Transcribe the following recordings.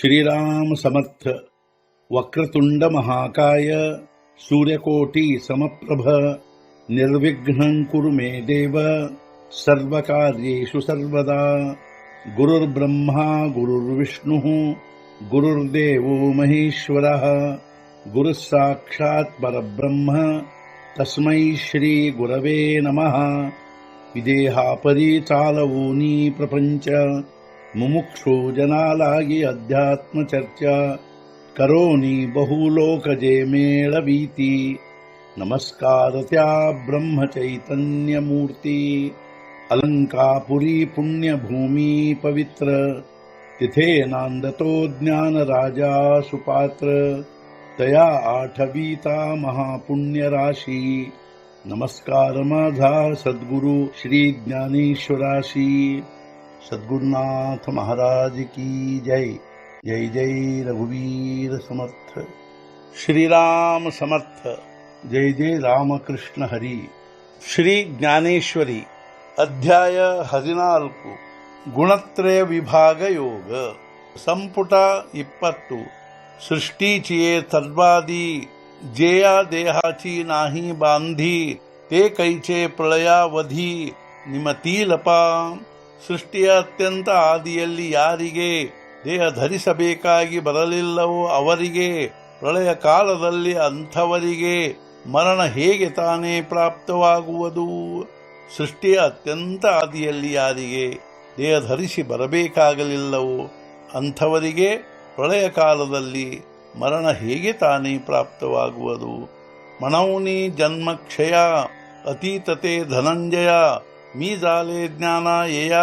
श्रीराम समर्थ. वक्रतुंड महाकाय सूर्यकोटि समप्रभ निर्विघ्नं कुरु मे देव सर्वकार्येषु सर्वदा. गुरुर्ब्रह्मा गुरुर्विष्णुः गुरुर्देवो महेश्वरः गुरुः साक्षात् परब्रह्म तस्मै श्री गुरवे नमः. ವಿದೇಹಾಪರಿ ಚಾಲವೂನಿ ಪ್ರಪಂಚ ಮುಮುಕ್ಷು ಜನಾಲಾಗಿ ಅಧ್ಯಾತ್ಮ ಚರ್ಚಾ ಕರೋನಿ ಬಹುಲೋಕಜೆ ಮೇಳವೀತಿ. ನಮಸ್ಕಾರತ್ಯಾ ಬ್ರಹ್ಮ ಚೈತನ್ಯ ಮೂರ್ತಿ ಅಲಂಕಾಪುರಿ ಪುಣ್ಯ ಭೂಮಿ ಪವಿತ್ರ ತಿಥೇ ನಾಂದತೋ ಜ್ಞಾನ ರಾಜ ಸುಪಾತ್ರ ತಯಾ ಆಠವೀತಾ ಮಹಾಪುಣ್ಯ ರಾಶಿ. नमस्कार माझा सद्गुरु श्री ज्ञानेश्वराशी. सद्गुरुनाथ महाराज की जय. जय जय रघुवीर समर्थ. श्रीराम समर्थ. जय जय रामकृष्ण हरी. ಶ್ರೀ ಜ್ಞಾನೇಶ್ವರಿ ಅಧ್ಯಾಯ 14 ಗುಣತ್ರಯ ವಿಭಾಗ ಯೋಗ ಸಂಪುಟ 20 सृष्टीचिये तद्वादी जेया देहाची नाही बांधी ते कैचे ಪ್ರಳಯಾವಧಿ ನಿಮತೀಲಪ. ಸೃಷ್ಟಿಯ ಅತ್ಯಂತ ಆದಿಯಲ್ಲಿ ಯಾರಿಗೆ ದೇಹ ಧರಿಸಬೇಕಾಗಿ ಬರಲಿಲ್ಲವೋ ಅವರಿಗೆ ಪ್ರಳಯ ಕಾಲದಲ್ಲಿ ಅಂಥವರಿಗೆ ಮರಣ ಹೇಗೆ ತಾನೇ ಪ್ರಾಪ್ತವಾಗುವುದು. ಸೃಷ್ಟಿಯ ಅತ್ಯಂತ ಆದಿಯಲ್ಲಿ ಯಾರಿಗೆ ದೇಹ ಧರಿಸಿ ಬರಬೇಕಾಗಲಿಲ್ಲವೋ ಅಂಥವರಿಗೆ ಪ್ರಳಯ ಕಾಲದಲ್ಲಿ ಮರಣ ಹೇಗೆ ತಾನೇ ಪ್ರಾಪ್ತವಾಗುವುದು. ಮನೌನಿ ಜನ್ಮಕ್ಷಯ ಅತೀತತೆ ಧನಂಜಯ ಮೀಜಾಲೆ ಜ್ಞಾನ ಏಯ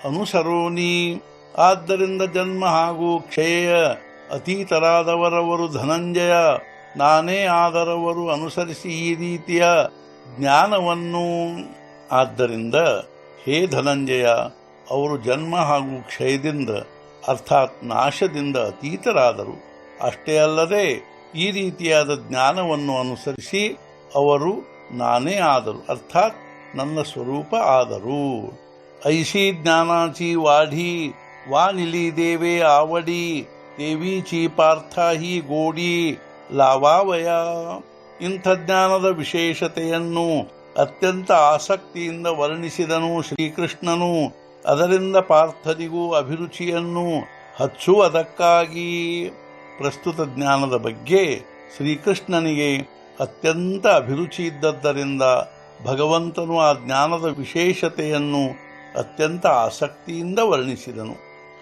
ಅನುಸರೋನಿ. ಆದ್ದರಿಂದ ಜನ್ಮ ಹಾಗೂ ಕ್ಷಯ ಅತೀತರಾದವರವರು ಧನಂಜಯ ನಾನೇ ಆದರವರು ಅನುಸರಿಸಿ ಈ ರೀತಿಯ ಜ್ಞಾನವನ್ನು. ಆದ್ದರಿಂದ ಹೇ ಧನಂಜಯ, ಅವರು ಜನ್ಮ ಹಾಗೂ ಕ್ಷಯದಿಂದ ಅರ್ಥಾತ್ ನಾಶದಿಂದ ಅತೀತರಾದರು. ಅಷ್ಟೇ ಅಲ್ಲದೆ ಈ ರೀತಿಯಾದ ಜ್ಞಾನವನ್ನು ಅನುಸರಿಸಿ ಅವರು ನಾನೇ ಆದರು ಅರ್ಥಾತ್ ನನ್ನ ಸ್ವರೂಪ ಆದರು. ಐಸಿ ಜ್ಞಾನಾಚಿ ವಾಢಿ ವಾನಿಲಿ ದೇವೇ ಆವಡಿ ದೇವೀಚಿ ಪಾರ್ಥಾಹಿ ಗೋಡಿ ಲಾವಾವಯ. ಇಂಥ ಜ್ಞಾನದ ವಿಶೇಷತೆಯನ್ನು ಅತ್ಯಂತ ಆಸಕ್ತಿಯಿಂದ ವರ್ಣಿಸಿದನು ಶ್ರೀಕೃಷ್ಣನು. ಅದರಿಂದ ಪಾರ್ಥನಿಗೂ ಅಭಿರುಚಿಯನ್ನು ಹಚ್ಚುವುದಕ್ಕಾಗಿ. ಪ್ರಸ್ತುತ ಜ್ಞಾನದ ಬಗ್ಗೆ ಶ್ರೀಕೃಷ್ಣನಿಗೆ ಅತ್ಯಂತ ಅಭಿರುಚಿ ಇದ್ದದ್ದರಿಂದ ಭಗವಂತನು ಆ ಜ್ಞಾನದ ವಿಶೇಷತೆಯನ್ನು ಅತ್ಯಂತ ಆಸಕ್ತಿಯಿಂದ ವರ್ಣಿಸಿದನು.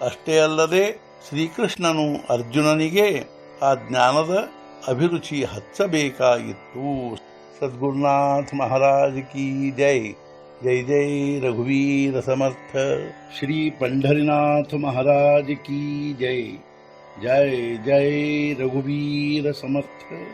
ಅಷ್ಟೇ ಅಲ್ಲದೆ ಶ್ರೀಕೃಷ್ಣನು ಅರ್ಜುನನಿಗೆ ಆ ಜ್ಞಾನದ ಅಭಿರುಚಿ ಹಚ್ಚಬೇಕಾಗಿತ್ತು. ಸದ್ಗುರುನಾಥ ಮಹಾರಾಜ್ ಕಿ ಜೈ. जय जय रघुवीर समर्थ. श्री पंढरीनाथ महाराज की जय. जय जय रघुवीर समर्थ.